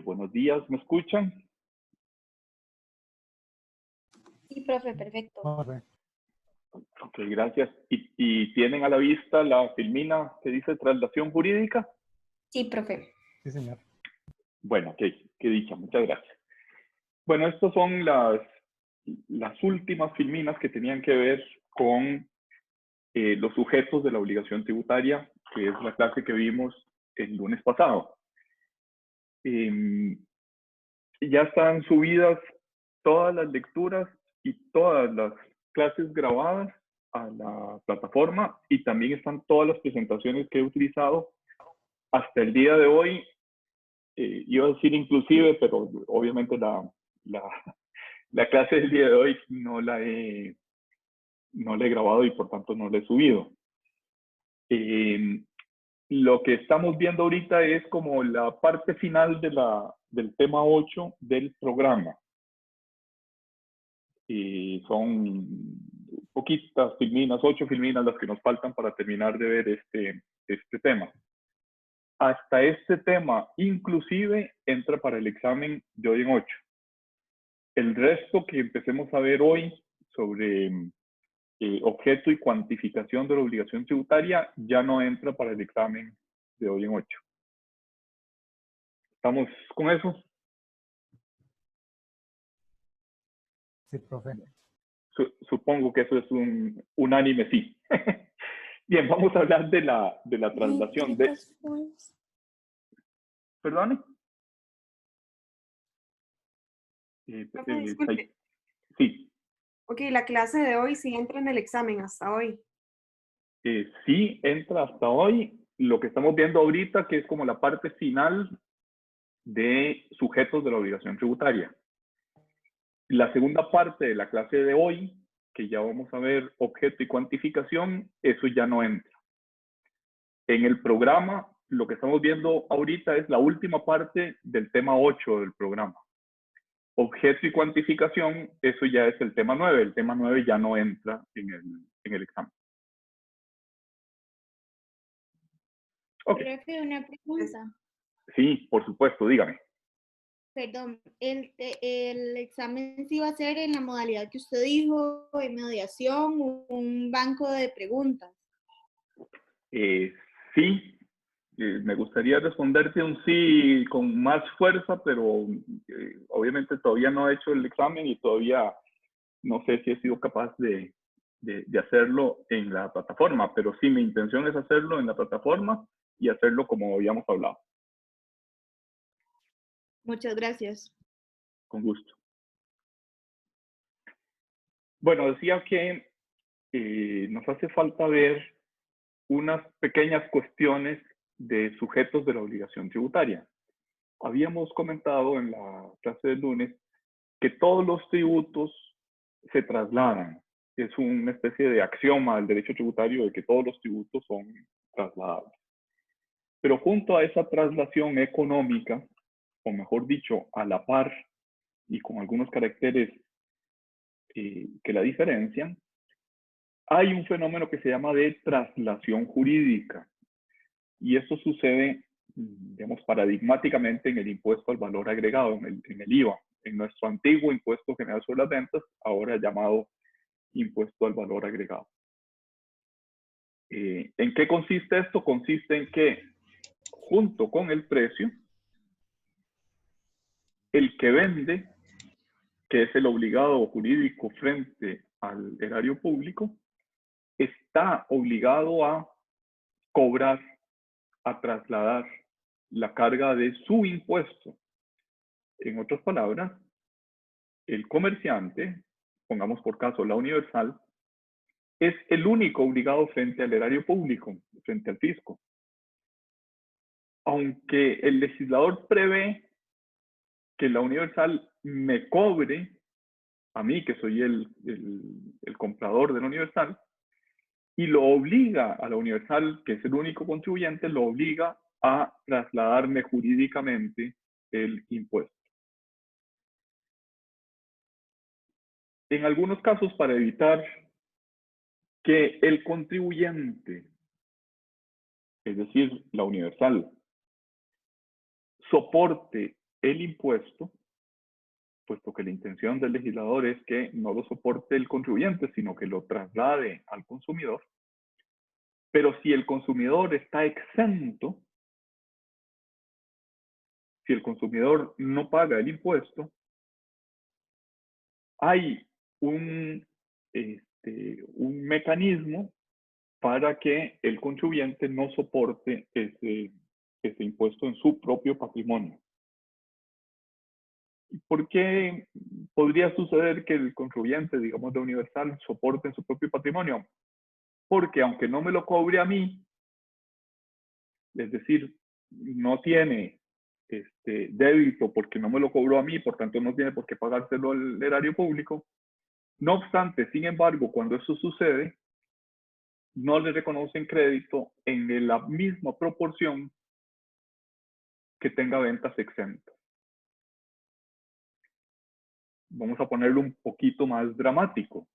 Buenos días, ¿me escuchan? Sí, profe, perfecto. Ok, gracias. ¿Y tienen a la vista la filmina que dice traslación jurídica? Sí, profe. Sí, señor. Bueno, ok, qué dicha, muchas gracias. Bueno, estas son las últimas filminas que tenían que ver con los sujetos de la obligación tributaria, que es la clase que vimos el lunes pasado. Ya están subidas todas las lecturas y todas las clases grabadas a la plataforma, y también están todas las presentaciones que he utilizado hasta el día de hoy. Iba a decir inclusive, pero obviamente la clase del día de hoy no la he grabado y por tanto no la he subido. Lo que estamos viendo ahorita es como la parte final del tema 8 del programa. Y son poquitas filminas, 8 filminas las que nos faltan para terminar de ver este tema. Hasta este tema inclusive entra para el examen de hoy en 8. El resto que empecemos a ver hoy sobre objeto y cuantificación de la obligación tributaria ya no entra para el examen de hoy en 8. ¿Estamos con eso? Sí, profe. Supongo que eso es un unánime sí. Bien, vamos a hablar de la traslación de... ¿Perdone? Profe, disculpe. Sí. Ok, la clase de hoy sí entra en el examen hasta hoy. Sí, entra hasta hoy. Lo que estamos viendo ahorita, que es como la parte final de sujetos de la obligación tributaria. La segunda parte de la clase de hoy, que ya vamos a ver objeto y cuantificación, eso ya no entra. En el programa, lo que estamos viendo ahorita es la última parte del tema 8 del programa. Objeto y cuantificación, eso ya es el tema 9. El tema 9 ya no entra en el examen. Okay. Profe, una pregunta. Sí, por supuesto, dígame. Perdón, el examen sí va a ser en la modalidad que usted dijo, de mediación, un banco de preguntas. Sí, me gustaría responderte un sí con más fuerza, pero obviamente todavía no he hecho el examen y todavía no sé si he sido capaz de hacerlo en la plataforma, pero sí, mi intención es hacerlo en la plataforma y hacerlo como habíamos hablado. Muchas gracias. Con gusto. Bueno, decía que nos hace falta ver unas pequeñas cuestiones de sujetos de la obligación tributaria. Habíamos comentado en la clase del lunes que todos los tributos se trasladan. Es una especie de axioma del derecho tributario de que todos los tributos son trasladables. Pero junto a esa traslación económica, o mejor dicho, a la par y con algunos caracteres que la diferencian, hay un fenómeno que se llama de traslación jurídica. Y esto sucede, digamos, paradigmáticamente en el impuesto al valor agregado, en el IVA, en nuestro antiguo impuesto general sobre las ventas, ahora llamado impuesto al valor agregado. ¿En qué consiste esto? Consiste en que, junto con el precio, el que vende, que es el obligado jurídico frente al erario público, está obligado a cobrar, a trasladar la carga de su impuesto. En otras palabras, el comerciante, pongamos por caso la Universal, es el único obligado frente al erario público, frente al fisco. Aunque el legislador prevé que la Universal me cobre a mí, que soy el comprador de la Universal, y lo obliga a la Universal, que es el único contribuyente, lo obliga a trasladarme jurídicamente el impuesto. En algunos casos, para evitar que el contribuyente, es decir, la Universal, soporte el impuesto, puesto que la intención del legislador es que no lo soporte el contribuyente, sino que lo traslade al consumidor. Pero si el consumidor está exento, si el consumidor no paga el impuesto, hay un mecanismo para que el contribuyente no soporte ese impuesto en su propio patrimonio. ¿Por qué podría suceder que el contribuyente, digamos, de Universal, soporte en su propio patrimonio? Porque aunque no me lo cobre a mí, es decir, no tiene débito porque no me lo cobró a mí, por tanto no tiene por qué pagárselo al erario público. No obstante, sin embargo, cuando eso sucede, no le reconocen crédito en la misma proporción que tenga ventas exentas. Vamos a ponerlo un poquito más dramático.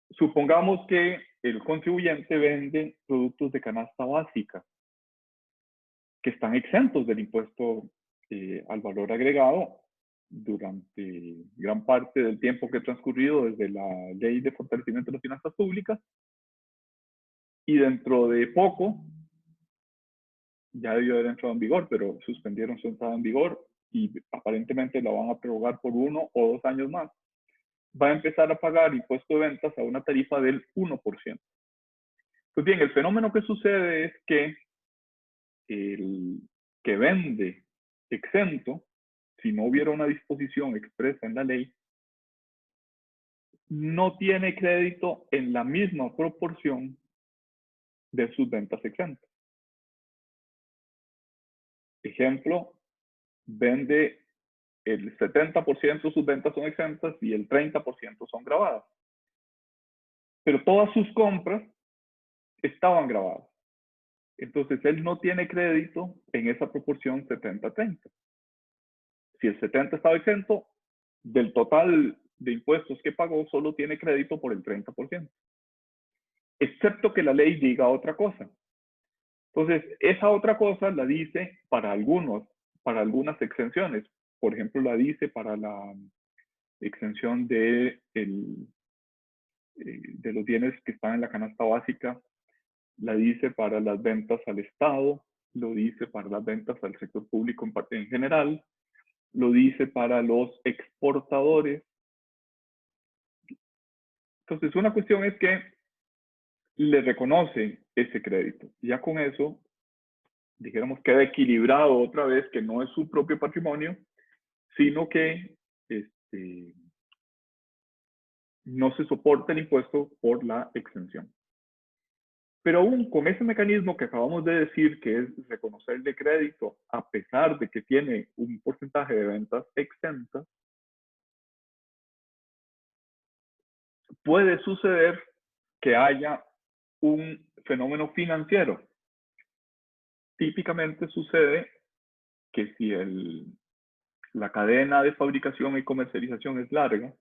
Supongamos que el contribuyente vende productos de canasta básica que están exentos del impuesto al valor agregado durante gran parte del tiempo que ha transcurrido desde la Ley de Fortalecimiento de las Finanzas Públicas, y dentro de poco, ya debió haber entrado en vigor, pero suspendieron su entrada en vigor y aparentemente la van a prorrogar por 1 o 2 años más, va a empezar a pagar impuesto de ventas a una tarifa del 1%. Pues bien, el fenómeno que sucede es que el que vende exento, si no hubiera una disposición expresa en la ley, no tiene crédito en la misma proporción de sus ventas exentas. Ejemplo, vende el 70% de sus ventas son exentas y el 30% son grabadas. Pero todas sus compras estaban grabadas. Entonces, él no tiene crédito en esa proporción 70-30. Si el 70 estaba exento, del total de impuestos que pagó, solo tiene crédito por el 30%. Excepto que la ley diga otra cosa. Entonces, esa otra cosa la dice para algunas exenciones. Por ejemplo, la dice para la exención de los bienes que están en la canasta básica, la dice para las ventas al Estado, lo dice para las ventas al sector público en general, lo dice para los exportadores. Entonces, una cuestión es que le reconoce ese crédito. Ya con eso, dijéramos, queda equilibrado otra vez que no es su propio patrimonio, sino que no se soporta el impuesto por la exención. Pero aún con ese mecanismo que acabamos de decir, que es reconocerle crédito a pesar de que tiene un porcentaje de ventas exentas, puede suceder que haya un fenómeno financiero. Típicamente sucede que si la cadena de fabricación y comercialización es larga,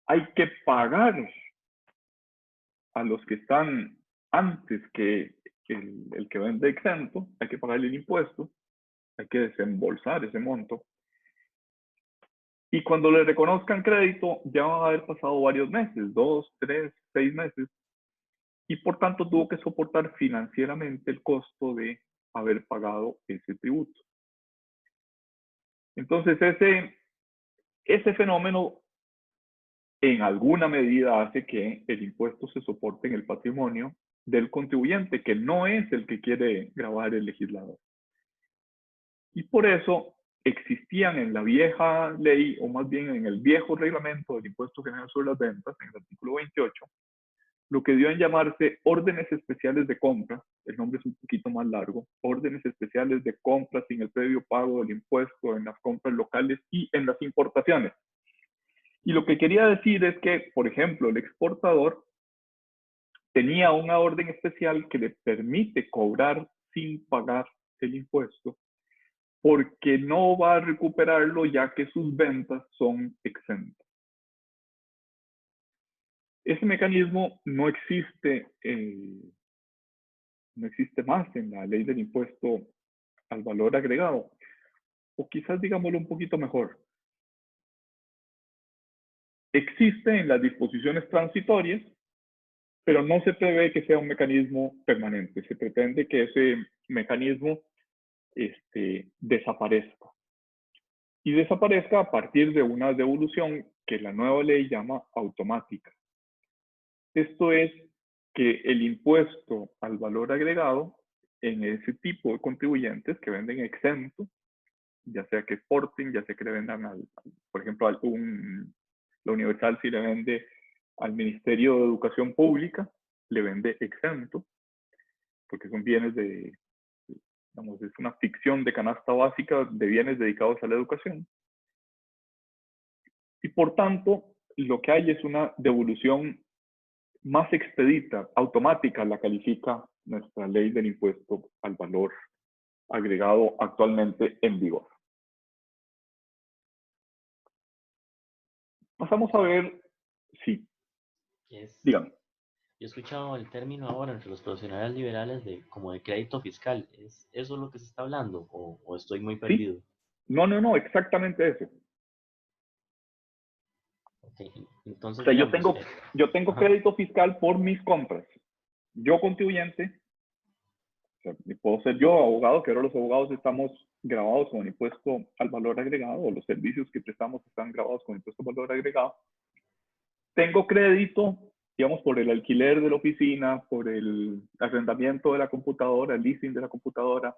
hay que pagar a los que están antes que el que vende exento, hay que pagarle el impuesto, hay que desembolsar ese monto. Y cuando le reconozcan crédito, ya van a haber pasado varios meses, 2, 3, 6 meses, y por tanto tuvo que soportar financieramente el costo de haber pagado ese tributo. Entonces, ese fenómeno en alguna medida hace que el impuesto se soporte en el patrimonio del contribuyente, que no es el que quiere gravar el legislador. Y por eso existían en la vieja ley, o más bien en el viejo reglamento del impuesto general sobre las ventas, en el artículo 28, lo que dio en llamarse órdenes especiales de compra. El nombre es un poquito más largo: órdenes especiales de compra sin el previo pago del impuesto en las compras locales y en las importaciones. Y lo que quería decir es que, por ejemplo, el exportador tenía una orden especial que le permite cobrar sin pagar el impuesto, porque no va a recuperarlo ya que sus ventas son exentas. Ese mecanismo no existe más en la ley del impuesto al valor agregado. O quizás digámoslo un poquito mejor. Existe en las disposiciones transitorias, pero no se prevé que sea un mecanismo permanente. Se pretende que ese mecanismo desaparezca. Y desaparezca a partir de una devolución que la nueva ley llama automática. Esto es que el impuesto al valor agregado en ese tipo de contribuyentes que venden exento, ya sea que exporten, ya sea que le vendan, por ejemplo, la Universal si le vende al Ministerio de Educación Pública, le vende exento, porque son bienes digamos, es una ficción de canasta básica de bienes dedicados a la educación. Y por tanto, lo que hay es una devolución más expedita, automática, la califica nuestra ley del impuesto al valor agregado actualmente en vigor. Pasamos a ver, sí, dígame. Yo he escuchado el término ahora entre los profesionales liberales como de crédito fiscal. ¿Es eso lo que se está hablando o estoy muy perdido? ¿Sí? No, exactamente eso. Okay. Entonces, o sea, digamos, yo tengo crédito fiscal por mis compras. Yo contribuyente, o sea, puedo ser yo abogado, que ahora los abogados estamos grabados con el impuesto al valor agregado, o los servicios que prestamos están grabados con el impuesto al valor agregado. Tengo crédito, digamos, por el alquiler de la oficina, por el arrendamiento de la computadora, el leasing de la computadora,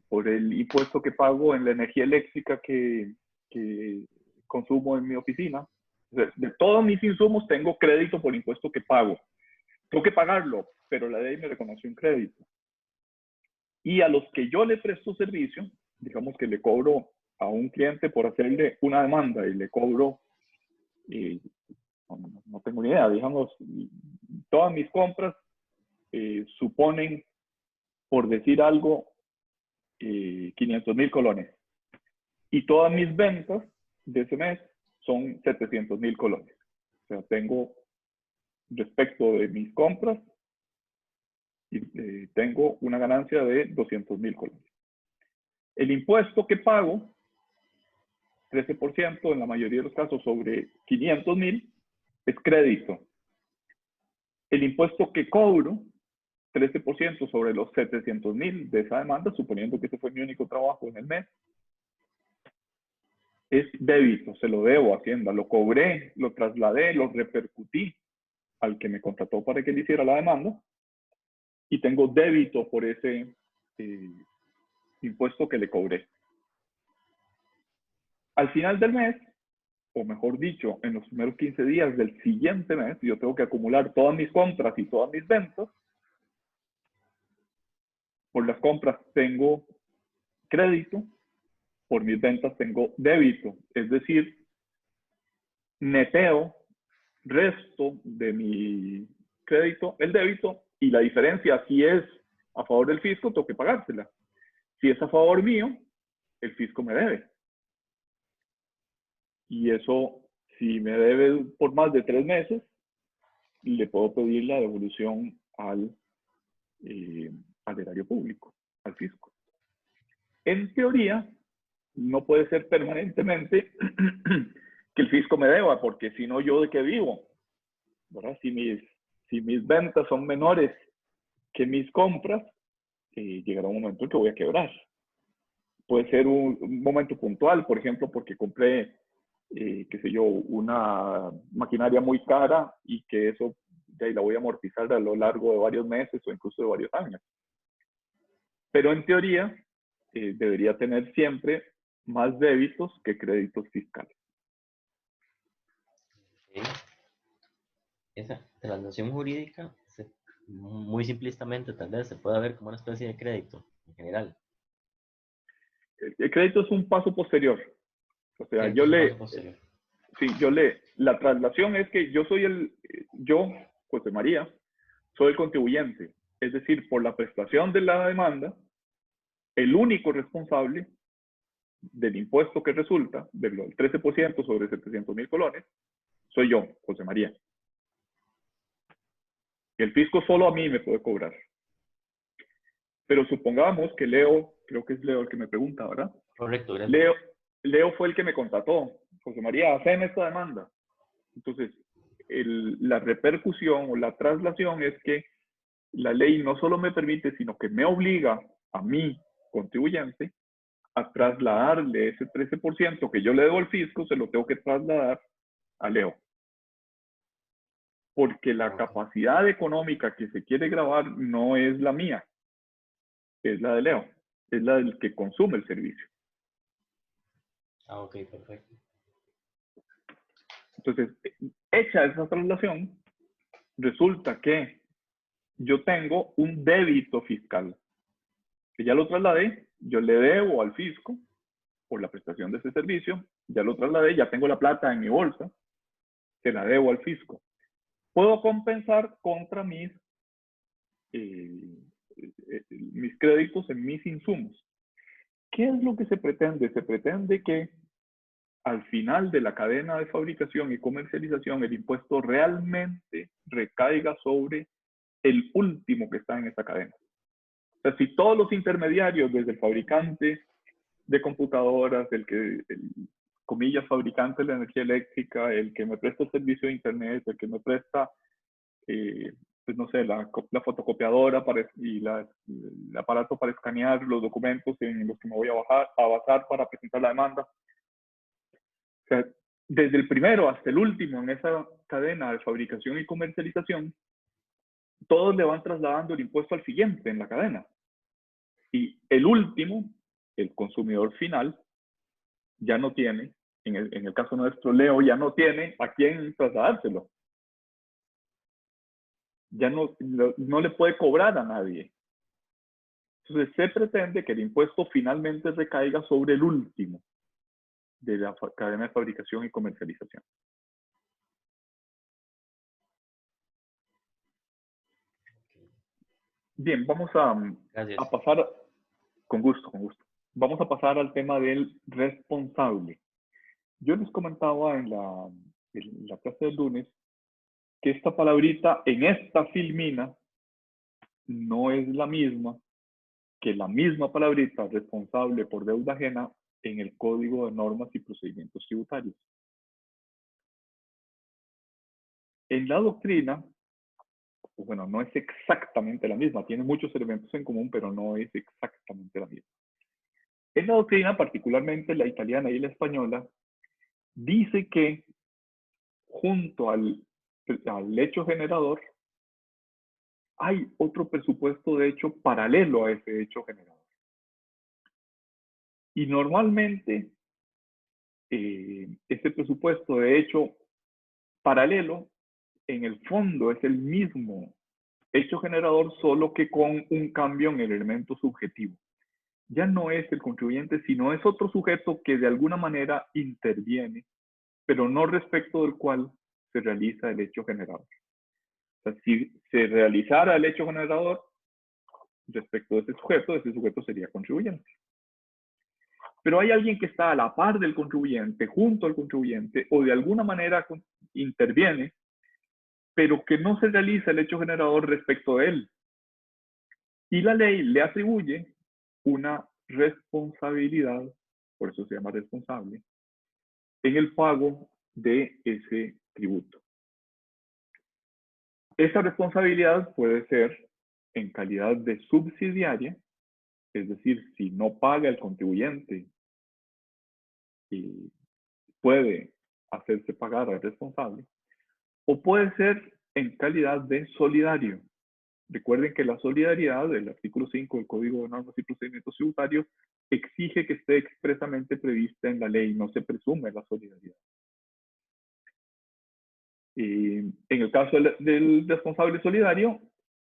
por el impuesto que pago en la energía eléctrica que consumo en mi oficina. De todos mis insumos tengo crédito por impuesto que pago. Tengo que pagarlo, pero la ley me reconoce un crédito. Y a los que yo le presto servicio, digamos que le cobro a un cliente por hacerle una demanda y le cobro, no tengo ni idea, digamos, todas mis compras suponen, por decir algo, 500,000 colones. Y todas mis ventas de ese mes son 700,000 colones. O sea, tengo, respecto de mis compras, tengo una ganancia de 200,000 colones. El impuesto que pago, 13% en la mayoría de los casos sobre 500,000, es crédito. El impuesto que cobro, 13% sobre los 700,000 de esa demanda, suponiendo que ese fue mi único trabajo en el mes, es débito, se lo debo a Hacienda, lo cobré, lo trasladé, lo repercutí al que me contrató para que le hiciera la demanda y tengo débito por ese impuesto que le cobré. Al final del mes, o mejor dicho, en los primeros 15 días del siguiente mes, yo tengo que acumular todas mis compras y todas mis ventas. Por las compras tengo crédito, por mis ventas tengo débito, es decir, neteo, resto de mi crédito, el débito, y la diferencia, si es a favor del fisco, tengo que pagársela. Si es a favor mío, el fisco me debe. Y eso, si me debe por más de 3 meses, le puedo pedir la devolución al erario público, al fisco. En teoría, no puede ser permanentemente que el fisco me deba, porque si no, ¿yo de qué vivo? ¿Verdad? Si mis ventas son menores que mis compras, llegará un momento en que voy a quebrar. Puede ser un momento puntual, por ejemplo, porque compré, qué sé yo, una maquinaria muy cara y que eso ya la voy a amortizar a lo largo de varios meses o incluso de varios años. Pero en teoría, debería tener siempre más débitos que créditos fiscales. Okay. Esa traslación jurídica, muy simplistamente tal vez, se puede ver como una especie de crédito en general. El crédito es un paso posterior. O sea, la traslación es que yo, José María, soy el contribuyente. Es decir, por la prestación de la demanda, el único responsable del impuesto que resulta, del 13% sobre 700,000 colones, soy yo, José María. El fisco solo a mí me puede cobrar. Pero supongamos que Leo, creo que es Leo el que me pregunta, ¿verdad? Correcto, gracias. Leo fue el que me contrató. José María, haceme esta demanda. Entonces, la repercusión o la traslación es que la ley no solo me permite, sino que me obliga a mí, contribuyente, a trasladarle ese 13% que yo le debo al fisco, se lo tengo que trasladar a Leo. Porque la capacidad económica que se quiere grabar no es la mía, es la de Leo, es la del que consume el servicio. Ah, ok, perfecto. Entonces, hecha esa traslación, resulta que yo tengo un débito fiscal, que ya lo trasladé, yo le debo al fisco por la prestación de ese servicio, ya lo trasladé, ya tengo la plata en mi bolsa, se la debo al fisco. Puedo compensar contra mis créditos en mis insumos. ¿Qué es lo que se pretende? Se pretende que al final de la cadena de fabricación y comercialización el impuesto realmente recaiga sobre el último que está en esta cadena. O sea, si todos los intermediarios, desde el fabricante de computadoras, comillas, fabricante de la energía eléctrica, el que me presta el servicio de internet, el que me presta, pues no sé, la fotocopiadora y el aparato para escanear los documentos en los que me voy a basar para presentar la demanda. O sea, desde el primero hasta el último en esa cadena de fabricación y comercialización, todos le van trasladando el impuesto al siguiente en la cadena. Y el último, el consumidor final, ya no tiene, en el caso nuestro, Leo, ya no tiene a quién trasladárselo. Ya no le puede cobrar a nadie. Entonces se pretende que el impuesto finalmente recaiga sobre el último de la cadena de fabricación y comercialización. Bien, vamos a pasar, con gusto. Vamos a pasar al tema del responsable. Yo les comentaba en la clase del lunes que esta palabrita en esta filmina no es la misma que la misma palabrita responsable por deuda ajena en el Código de Normas y Procedimientos Tributarios. En la doctrina, bueno, no es exactamente la misma, tiene muchos elementos en común, pero no es exactamente la misma. En la doctrina, particularmente la italiana y la española, dice que junto al hecho generador hay otro presupuesto de hecho paralelo a ese hecho generador. Y normalmente ese presupuesto de hecho paralelo en el fondo es el mismo hecho generador, solo que con un cambio en el elemento subjetivo. Ya no es el contribuyente, sino es otro sujeto que de alguna manera interviene, pero no respecto del cual se realiza el hecho generador. O sea, si se realizara el hecho generador respecto de ese sujeto sería contribuyente. Pero hay alguien que está a la par del contribuyente, junto al contribuyente, o de alguna manera interviene, pero que no se realiza el hecho generador respecto de él. Y la ley le atribuye una responsabilidad, por eso se llama responsable, en el pago de ese tributo. Esa responsabilidad puede ser en calidad de subsidiaria, es decir, si no paga el contribuyente, puede hacerse pagar al responsable, o puede ser en calidad de solidario. Recuerden que la solidaridad del artículo 5 del Código de Normas y Procedimientos Tributarios exige que esté expresamente prevista en la ley, no se presume la solidaridad. En el caso del responsable solidario,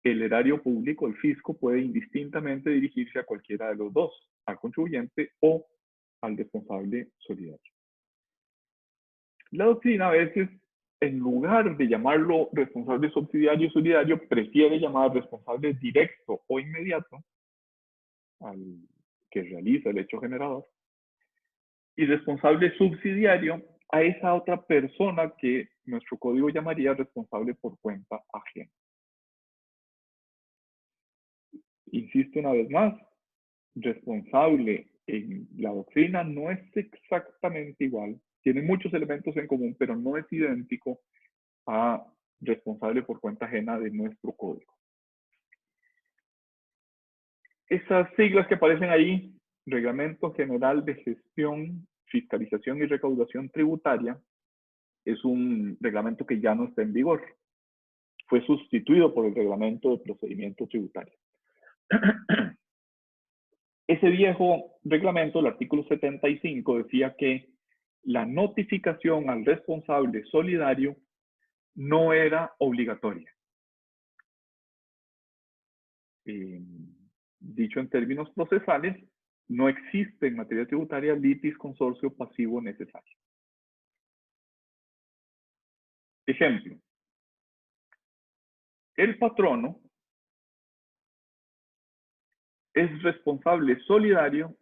el erario público, el fisco, puede indistintamente dirigirse a cualquiera de los dos, al contribuyente o al responsable solidario. La doctrina a veces, en lugar de llamarlo responsable subsidiario o solidario, prefiere llamar responsable directo o inmediato al que realiza el hecho generador, y responsable subsidiario a esa otra persona que nuestro código llamaría responsable por cuenta ajena. insisto una vez más, responsable en la doctrina no es exactamente igual. Tiene muchos elementos en común, pero no es idéntico a responsable por cuenta ajena de nuestro código. Esas siglas que aparecen ahí, Reglamento General de Gestión, Fiscalización y Recaudación Tributaria, es un reglamento que ya no está en vigor. Fue sustituido por el Reglamento de Procedimiento Tributario. Ese viejo reglamento, el artículo 75, decía que la notificación al responsable solidario no era obligatoria. Dicho en términos procesales, no existe en materia tributaria litis consorcio pasivo necesario. Ejemplo, el patrono es responsable solidario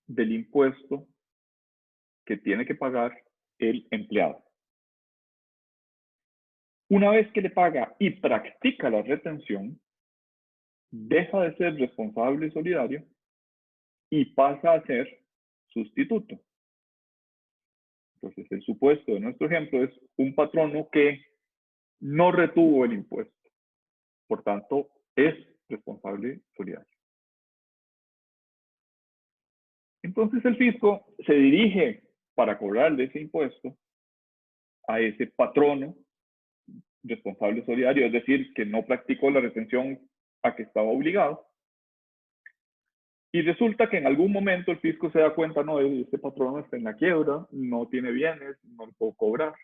del impuesto que tiene que pagar el empleado. Una vez que le paga y practica la retención, deja de ser responsable solidario y pasa a ser sustituto. Entonces, el supuesto de nuestro ejemplo es un patrono que no retuvo el impuesto. Por tanto, es responsable solidario. Entonces, el fisco se dirige para cobrarle ese impuesto a ese patrono responsable solidario, es decir, que no practicó la retención a que estaba obligado. Y resulta que en algún momento el fisco se da cuenta, no, este patrono está en la quiebra, no tiene bienes, no le puedo cobrar.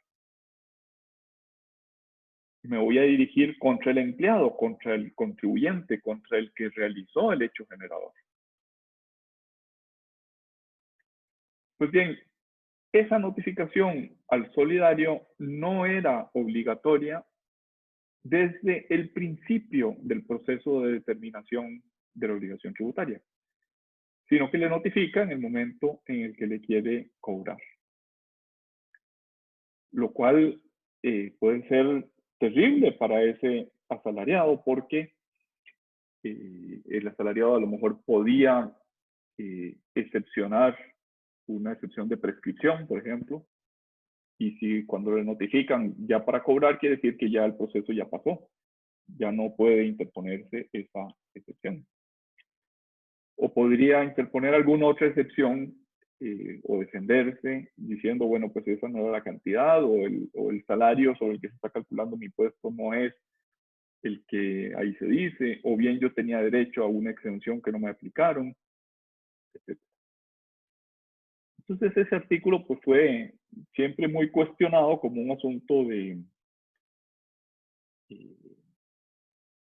Me voy a dirigir contra el empleado, contra el contribuyente, contra el que realizó el hecho generador. Pues bien, esa notificación al solidario no era obligatoria desde el principio del proceso de determinación de la obligación tributaria, sino que le notifica en el momento en el que le quiere cobrar. Lo cual puede ser terrible para ese asalariado porque el asalariado a lo mejor podía excepcionar una excepción de prescripción, por ejemplo, y si cuando le notifican ya para cobrar, quiere decir que ya el proceso ya pasó, ya no puede interponerse esa excepción. O podría interponer alguna otra excepción o defenderse diciendo, bueno, pues esa no era la cantidad o el salario sobre el que se está calculando mi impuesto no es el que ahí se dice, o bien yo tenía derecho a una exención que no me aplicaron, etc. Entonces ese artículo pues fue siempre muy cuestionado como un asunto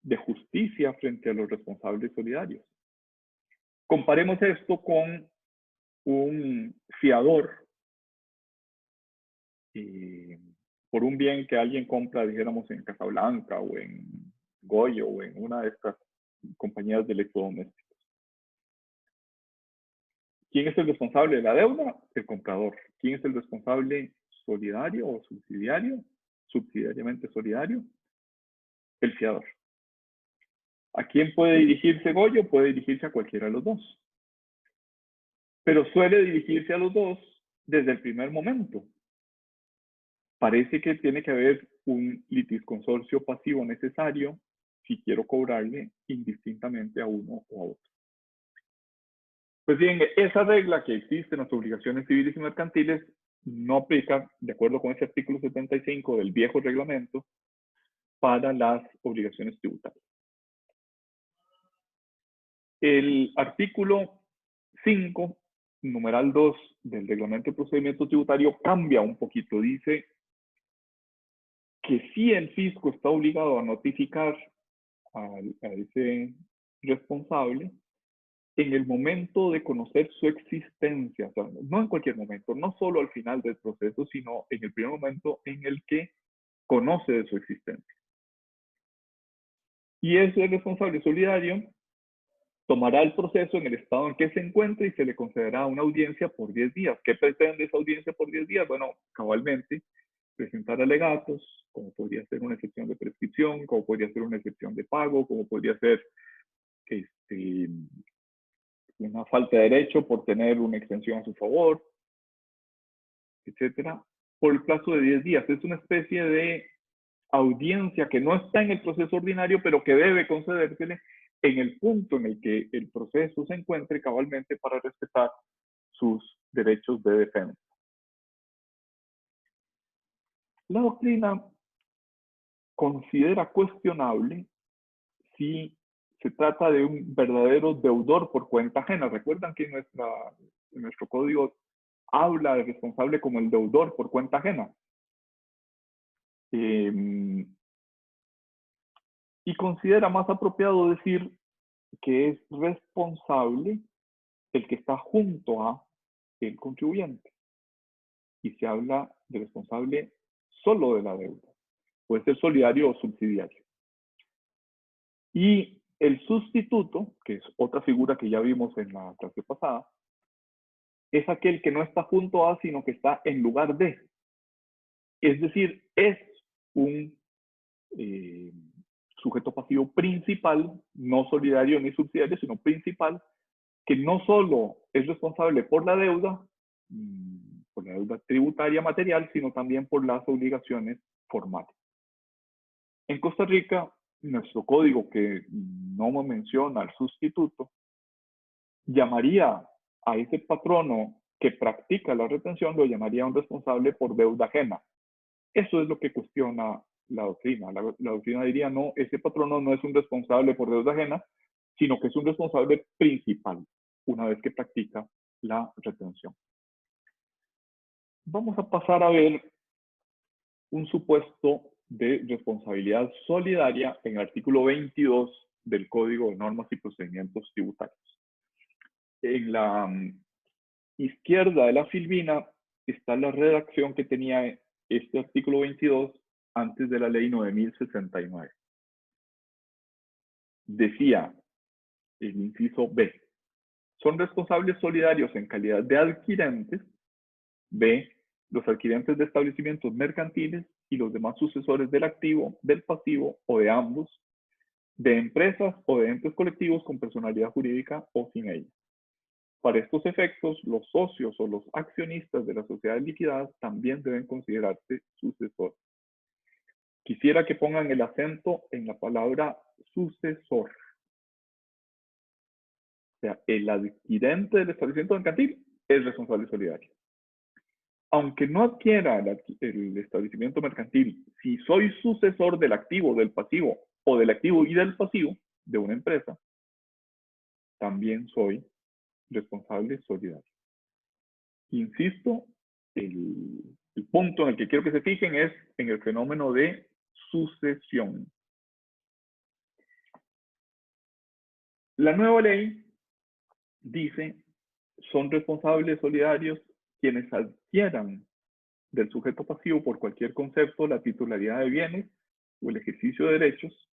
de justicia frente a los responsables solidarios. Comparemos esto con un fiador por un bien que alguien compra, dijéramos, en Casablanca o en Goyo o en una de estas compañías de electrodomésticos. ¿Quién es el responsable de la deuda? El comprador. ¿Quién es el responsable solidario o subsidiario? Subsidiariamente solidario. El fiador. ¿A quién puede dirigirse Goyo? Puede dirigirse a cualquiera de los dos. Pero suele dirigirse a los dos desde el primer momento. Parece que tiene que haber un litisconsorcio pasivo necesario si quiero cobrarle indistintamente a uno o a otro. Pues bien, esa regla que existe en las obligaciones civiles y mercantiles no aplica, de acuerdo con ese artículo 75 del viejo reglamento, para las obligaciones tributarias. El artículo 5, numeral 2 del reglamento de procedimiento tributario cambia un poquito. Dice que si el fisco está obligado a notificar a ese responsable en el momento de conocer su existencia, o sea, no en cualquier momento, no solo al final del proceso, sino en el primer momento en el que conoce de su existencia. Y ese responsable solidario tomará el proceso en el estado en que se encuentre y se le concederá una audiencia por 10 días. ¿Qué pretende esa audiencia por 10 días? Bueno, cabalmente, presentar alegatos, como podría ser una excepción de prescripción, como podría ser una excepción de pago, como podría ser una falta de derecho por tener una extensión a su favor, etcétera, por el plazo de 10 días. Es una especie de audiencia que no está en el proceso ordinario, pero que debe concedérsele en el punto en el que el proceso se encuentre cabalmente para respetar sus derechos de defensa. La doctrina considera cuestionable si se trata de un verdadero deudor por cuenta ajena. Recuerdan que en nuestro código habla de responsable como el deudor por cuenta ajena. Y considera más apropiado decir que es responsable el que está junto a el contribuyente. Y se habla de responsable solo de la deuda. Puede ser solidario o subsidiario. Y el sustituto, que es otra figura que ya vimos en la clase pasada, es aquel que no está junto a, sino que está en lugar de. Es decir, es un sujeto pasivo principal, no solidario ni subsidiario, sino principal, que no solo es responsable por la deuda tributaria material, sino también por las obligaciones formales. En Costa Rica, nuestro código, que no me menciona al sustituto, llamaría a ese patrono que practica la retención, lo llamaría un responsable por deuda ajena. Eso es lo que cuestiona la doctrina. La doctrina diría, no, ese patrono no es un responsable por deuda ajena, sino que es un responsable principal, una vez que practica la retención. Vamos a pasar a ver un supuesto de responsabilidad solidaria en el artículo 22 del Código de Normas y Procedimientos Tributarios. En la izquierda de la filbina está la redacción que tenía este artículo 22 antes de la ley 9069. Decía, el inciso B, son responsables solidarios en calidad de adquirentes, B, los adquirentes de establecimientos mercantiles y los demás sucesores del activo, del pasivo o de ambos, de empresas o de entes colectivos con personalidad jurídica o sin ella. Para estos efectos, los socios o los accionistas de las sociedades liquidadas también deben considerarse sucesores. Quisiera que pongan el acento en la palabra sucesor. O sea, el adquirente del establecimiento mercantil es responsable solidario. Aunque no adquiera el establecimiento mercantil, si soy sucesor del activo, del pasivo, o del activo y del pasivo de una empresa, también soy responsable solidario. Insisto, el punto en el que quiero que se fijen es en el fenómeno de sucesión. La nueva ley dice, son responsables solidarios quienes adquieran del sujeto pasivo por cualquier concepto la titularidad de bienes o el ejercicio de derechos.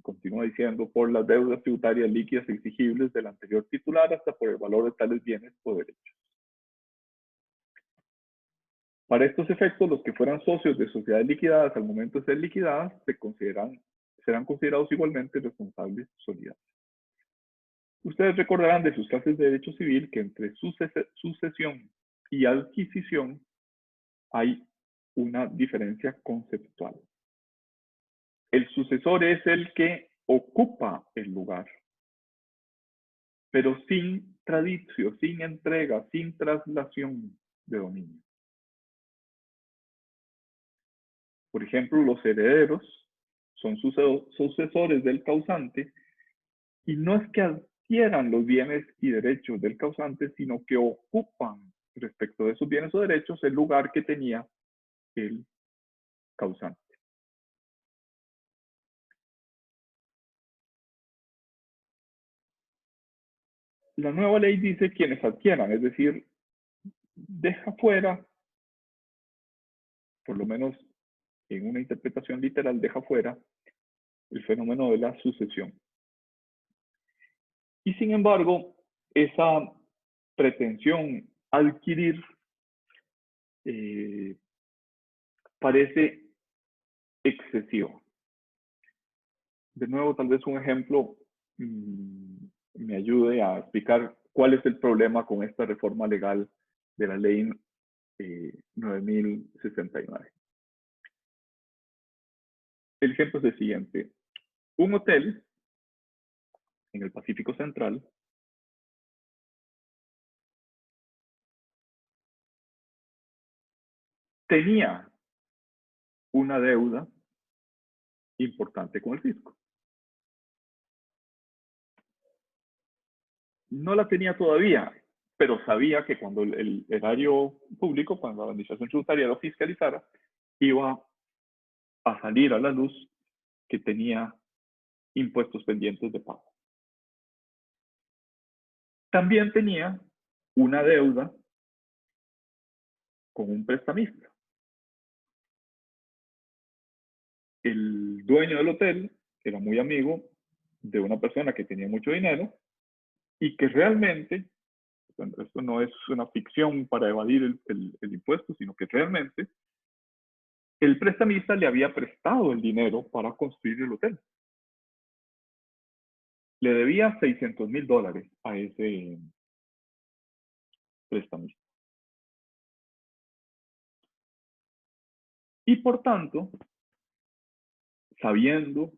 Continúa diciendo, por las deudas tributarias líquidas exigibles del anterior titular hasta por el valor de tales bienes o derechos. Para estos efectos, los que fueran socios de sociedades liquidadas al momento de ser liquidadas serán considerados igualmente responsables solidarios. Ustedes recordarán de sus clases de derecho civil que entre sucesión y adquisición hay una diferencia conceptual. El sucesor es el que ocupa el lugar, pero sin tradicio, sin entrega, sin traslación de dominio. Por ejemplo, los herederos son sucesores del causante y no es que adquieran los bienes y derechos del causante, sino que ocupan respecto de esos bienes o derechos el lugar que tenía el causante. La nueva ley dice quienes adquieran, es decir, deja fuera, por lo menos en una interpretación literal, deja fuera el fenómeno de la sucesión. Y sin embargo, esa pretensión a adquirir parece excesiva. de nuevo, tal vez un ejemplo me ayude a explicar cuál es el problema con esta reforma legal de la ley 9069. El ejemplo es el siguiente. Un hotel en el Pacífico Central tenía una deuda importante con el fisco. No la tenía todavía, pero sabía que cuando el erario público, cuando la administración tributaria lo fiscalizara, iba a salir a la luz que tenía impuestos pendientes de pago. También tenía una deuda con un prestamista. El dueño del hotel era muy amigo de una persona que tenía mucho dinero y que realmente, esto no es una ficción para evadir el impuesto, sino que realmente el prestamista le había prestado el dinero para construir el hotel. Le debía $600,000 a ese prestamista. Y por tanto, sabiendo,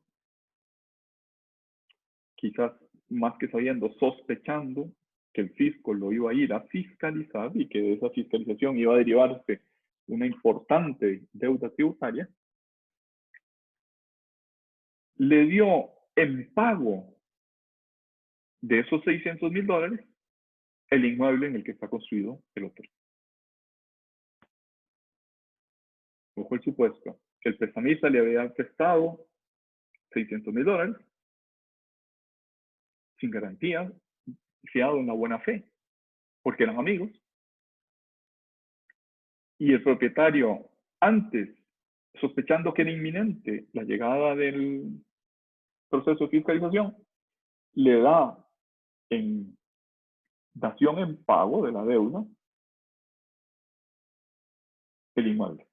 quizás más que sabiendo, sospechando que el fisco lo iba a ir a fiscalizar y que de esa fiscalización iba a derivarse una importante deuda tributaria, le dio en pago de esos $600,000 el inmueble en el que está construido el hotel. Ojo el supuesto. El prestamista le había prestado $600,000 sin garantía, fiado en la buena fe, porque eran amigos. Y el propietario, antes, sospechando que era inminente la llegada del proceso de fiscalización, le da en dación en pago de la deuda el inmueble.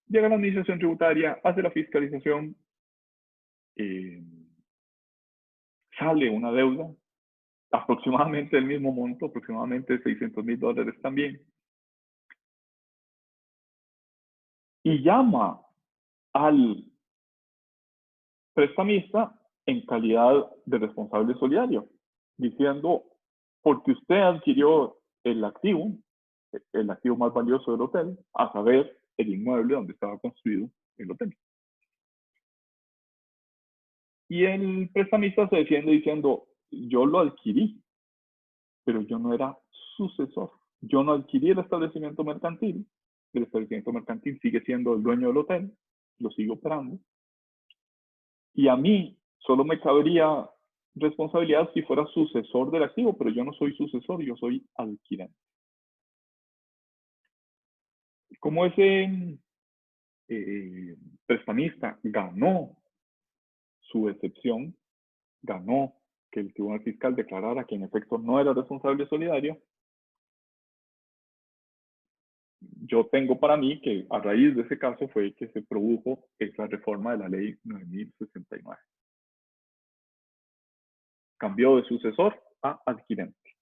Llega la administración tributaria, hace la fiscalización, sale una deuda, aproximadamente del mismo monto, aproximadamente $600,000 también, y llama al prestamista en calidad de responsable solidario, diciendo, porque usted adquirió el activo más valioso del hotel, a saber, el inmueble donde estaba construido el hotel. Y el prestamista se defiende diciendo, yo lo adquirí, pero yo no era sucesor. Yo no adquirí el establecimiento mercantil. El establecimiento mercantil sigue siendo el dueño del hotel, lo sigue operando. Y a mí solo me cabría responsabilidad si fuera sucesor del activo, pero yo no soy sucesor, yo soy adquirente. Como ese prestamista ganó su excepción, ganó que el Tribunal Fiscal declarara que en efecto no era responsable solidario, yo tengo para mí que a raíz de ese caso fue que se produjo esa reforma de la ley 9069. Cambió de sucesor a adquirente.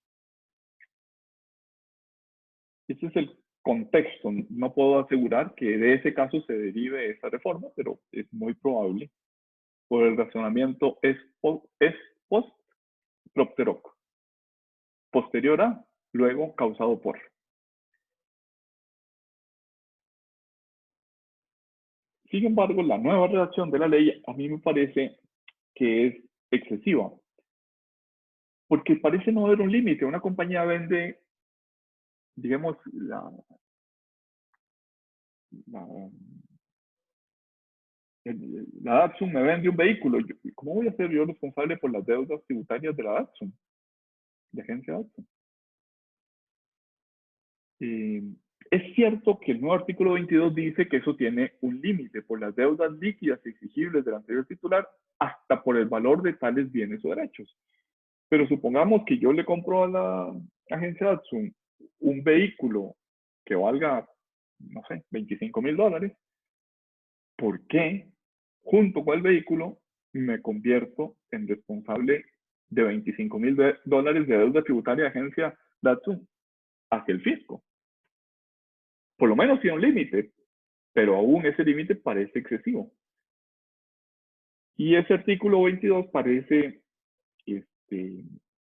Ese es el contexto. No puedo asegurar que de ese caso se derive esa reforma, pero es muy probable por el razonamiento es post propter hoc. Posterior a, luego causado por. Sin embargo, la nueva redacción de la ley a mí me parece que es excesiva, porque parece no haber un límite. Una compañía vende, digamos, la Datsun me vende un vehículo. ¿Cómo voy a ser yo responsable por las deudas tributarias de la Datsun? De agencia Datsun. Es cierto que el nuevo artículo 22 dice que eso tiene un límite por las deudas líquidas exigibles del anterior titular hasta por el valor de tales bienes o derechos. Pero supongamos que yo le compro a la agencia Datsun un vehículo que valga, no sé, $25,000. ¿Por qué, junto con el vehículo, me convierto en responsable de $25,000 de deuda tributaria de agencia DATSU hacia el fisco. Por lo menos tiene un límite, pero aún ese límite parece excesivo. Y ese artículo 22 parece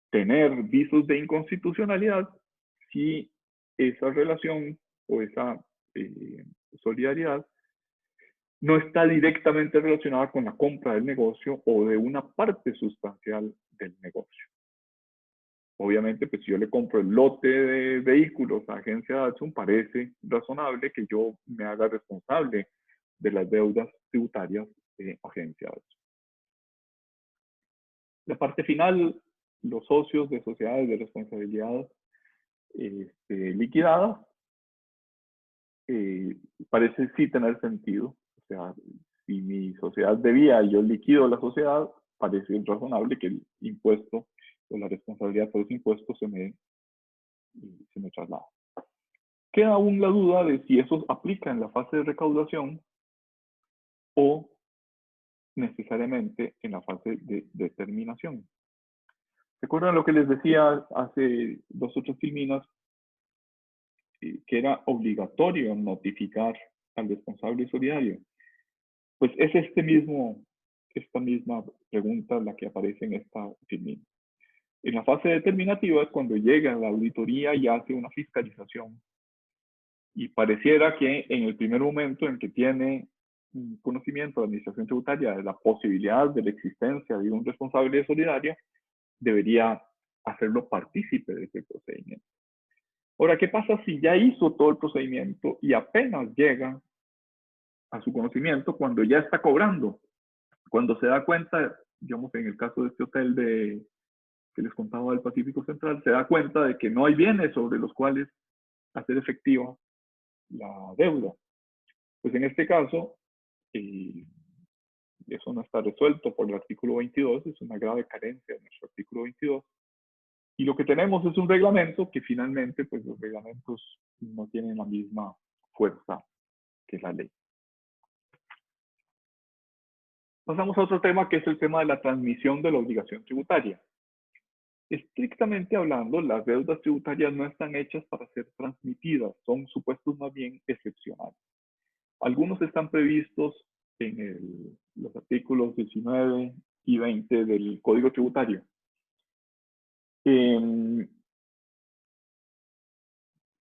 tener visos de inconstitucionalidad si esa relación o esa solidaridad no está directamente relacionada con la compra del negocio o de una parte sustancial del negocio. Obviamente, pues si yo le compro el lote de vehículos a agencia Datsun, parece razonable que yo me haga responsable de las deudas tributarias de agencia Datsun. La parte final, los socios de sociedades de responsabilidad liquidadas, parece sí tener sentido. O sea, si mi sociedad debía y yo liquido la sociedad, parece razonable que el impuesto o la responsabilidad por ese impuesto se me traslada. Queda aún la duda de si eso aplica en la fase de recaudación o necesariamente en la fase de determinación. ¿Recuerdan lo que les decía hace 2 o 3 filminas? Que era obligatorio notificar al responsable solidario. Pues es esta misma pregunta la que aparece en esta filmina. En la fase determinativa es cuando llega la auditoría y hace una fiscalización. Y pareciera que en el primer momento en que tiene conocimiento de la administración tributaria de la posibilidad de la existencia de un responsable solidario, debería hacerlo partícipe de ese procedimiento. Ahora, ¿qué pasa si ya hizo todo el procedimiento y apenas llega a su conocimiento cuando ya está cobrando? Cuando se da cuenta, digamos en el caso de este hotel que les contaba del Pacífico Central, se da cuenta de que no hay bienes sobre los cuales hacer efectiva la deuda. Pues en este caso, eso no está resuelto por el artículo 22, es una grave carencia de nuestro artículo 22. Y lo que tenemos es un reglamento que finalmente, pues los reglamentos no tienen la misma fuerza que la ley. Pasamos a otro tema que es el tema de la transmisión de la obligación tributaria. Estrictamente hablando, las deudas tributarias no están hechas para ser transmitidas, son supuestos más bien excepcionales. Algunos están previstos en los artículos 19 y 20 del Código Tributario.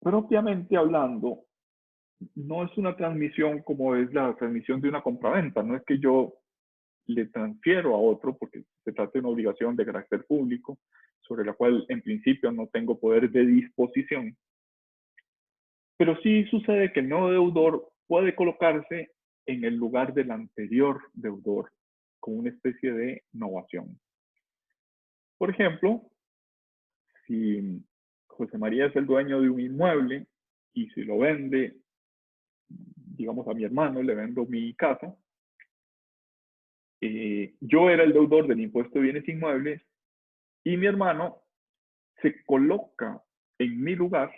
Propiamente hablando, no es una transmisión como es la transmisión de una compraventa. No es que yo le transfiero a otro porque se trata de una obligación de carácter público sobre la cual en principio no tengo poder de disposición. Pero sí sucede que el nuevo deudor puede colocarse en el lugar del anterior deudor con una especie de novación. Por ejemplo, si José María es el dueño de un inmueble y si lo vende, digamos a mi hermano, le vendo mi casa, yo era el deudor del impuesto de bienes inmuebles y mi hermano se coloca en mi lugar,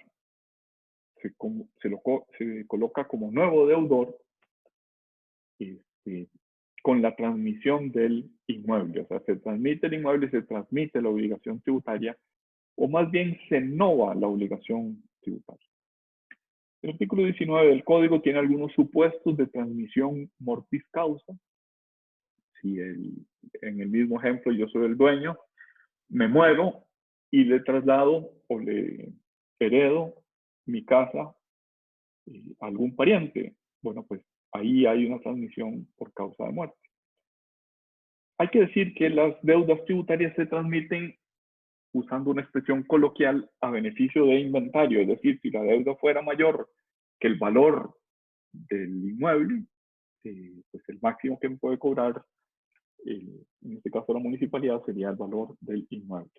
se coloca como nuevo deudor con la transmisión del inmueble. O sea, se transmite el inmueble, se transmite la obligación tributaria, o más bien se nova la obligación tributaria. El artículo 19 del Código tiene algunos supuestos de transmisión mortis causa. Si en el mismo ejemplo yo soy el dueño, me muero y le traslado o le heredo mi casa a algún pariente. Bueno, pues ahí hay una transmisión por causa de muerte. Hay que decir que las deudas tributarias se transmiten usando una expresión coloquial a beneficio de inventario, es decir, si la deuda fuera mayor que el valor del inmueble, pues el máximo que me puede cobrar, en este caso la municipalidad, sería el valor del inmueble.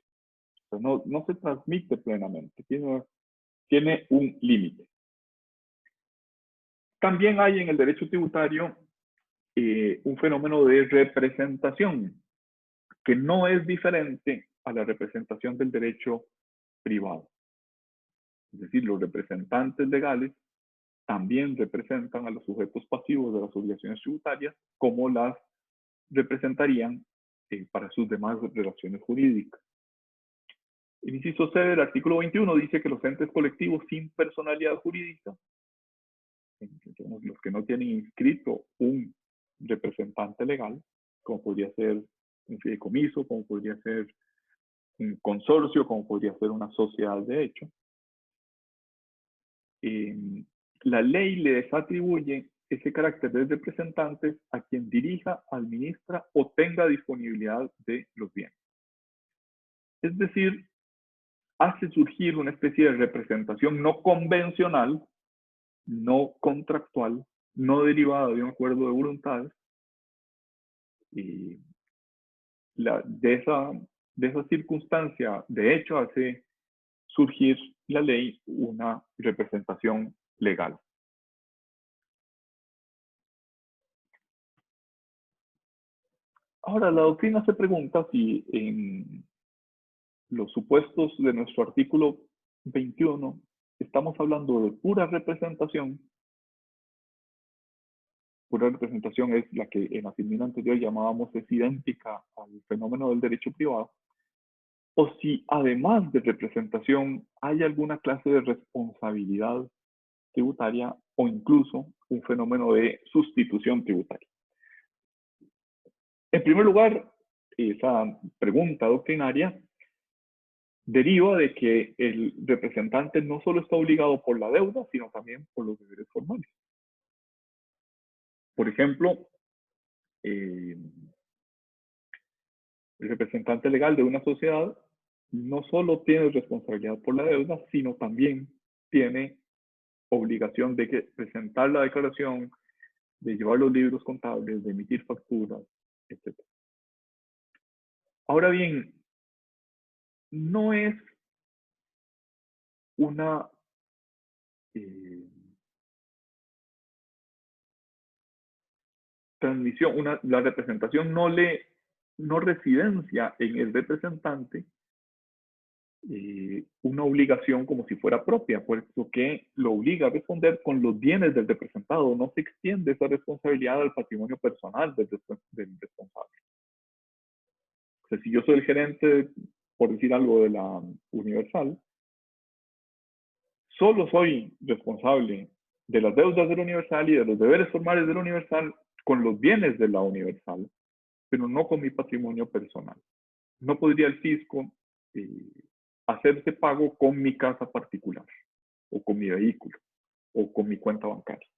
O sea, no se transmite plenamente, tiene un límite. También hay en el derecho tributario un fenómeno de representación, que no es diferente a la representación del derecho privado. Es decir, los representantes legales también representan a los sujetos pasivos de las obligaciones tributarias como las representarían para sus demás relaciones jurídicas. El inciso C del artículo 21 dice que los entes colectivos sin personalidad jurídica, los que no tienen inscrito un representante legal, como podría ser un fideicomiso, como podría ser un consorcio, como podría ser una sociedad de hecho, la ley le desatribuye ese carácter de representantes a quien dirija, administra o tenga disponibilidad de los bienes. Es decir, hace surgir una especie de representación no convencional, no contractual, no derivada de un acuerdo de voluntades, y de esa circunstancia, de hecho, hace surgir la ley una representación legal. Ahora, la doctrina se pregunta si en los supuestos de nuestro artículo 21 estamos hablando de pura representación. Pura representación es la que en la asignatura anterior llamábamos es idéntica al fenómeno del derecho privado. O si además de representación hay alguna clase de responsabilidad tributaria o incluso un fenómeno de sustitución tributaria. En primer lugar, esa pregunta doctrinaria deriva de que el representante no solo está obligado por la deuda, sino también por los deberes formales. Por ejemplo, el representante legal de una sociedad no solo tiene responsabilidad por la deuda, sino también tiene obligación de presentar la declaración, de llevar los libros contables, de emitir facturas, etc. Ahora bien, no es una transmisión, la representación no residencia en el representante una obligación como si fuera propia, puesto que lo obliga a responder con los bienes del representado. No se extiende esa responsabilidad al patrimonio personal del responsable. O sea, si yo soy el gerente, por decir algo, de la Universal, solo soy responsable de las deudas de la Universal y de los deberes formales de la Universal con los bienes de la Universal, pero no con mi patrimonio personal. No podría el fisco hacerse pago con mi casa particular, o con mi vehículo, o con mi cuenta bancaria.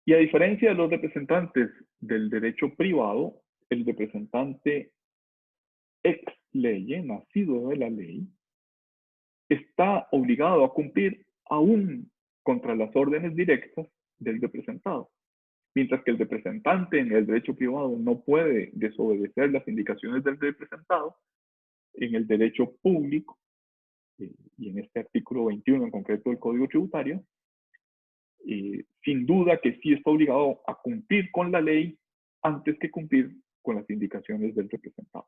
Y a diferencia de los representantes del derecho privado, el representante ex ley, nacido de la ley, está obligado a cumplir aún contra las órdenes directas del representado. Mientras que el representante en el derecho privado no puede desobedecer las indicaciones del representado, en el derecho público, y en este artículo 21 en concreto del Código Tributario, sin duda que sí está obligado a cumplir con la ley antes que cumplir con las indicaciones del representado.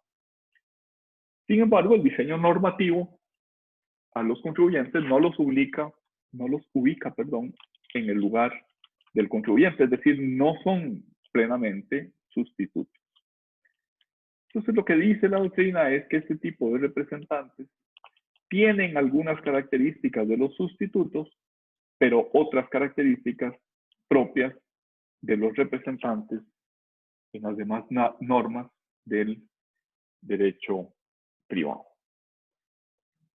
Sin embargo, el diseño normativo a los contribuyentes no los ubica, en el lugar del contribuyente, es decir, no son plenamente sustitutos. Entonces, lo que dice la doctrina es que este tipo de representantes tienen algunas características de los sustitutos, pero otras características propias de los representantes en las demás normas del derecho privado.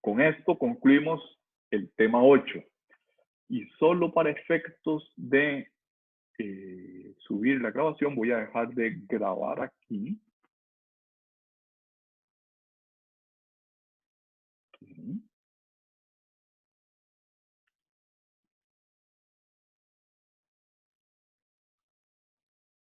Con esto concluimos el tema 8. Y solo para efectos de subir la grabación voy a dejar de grabar aquí.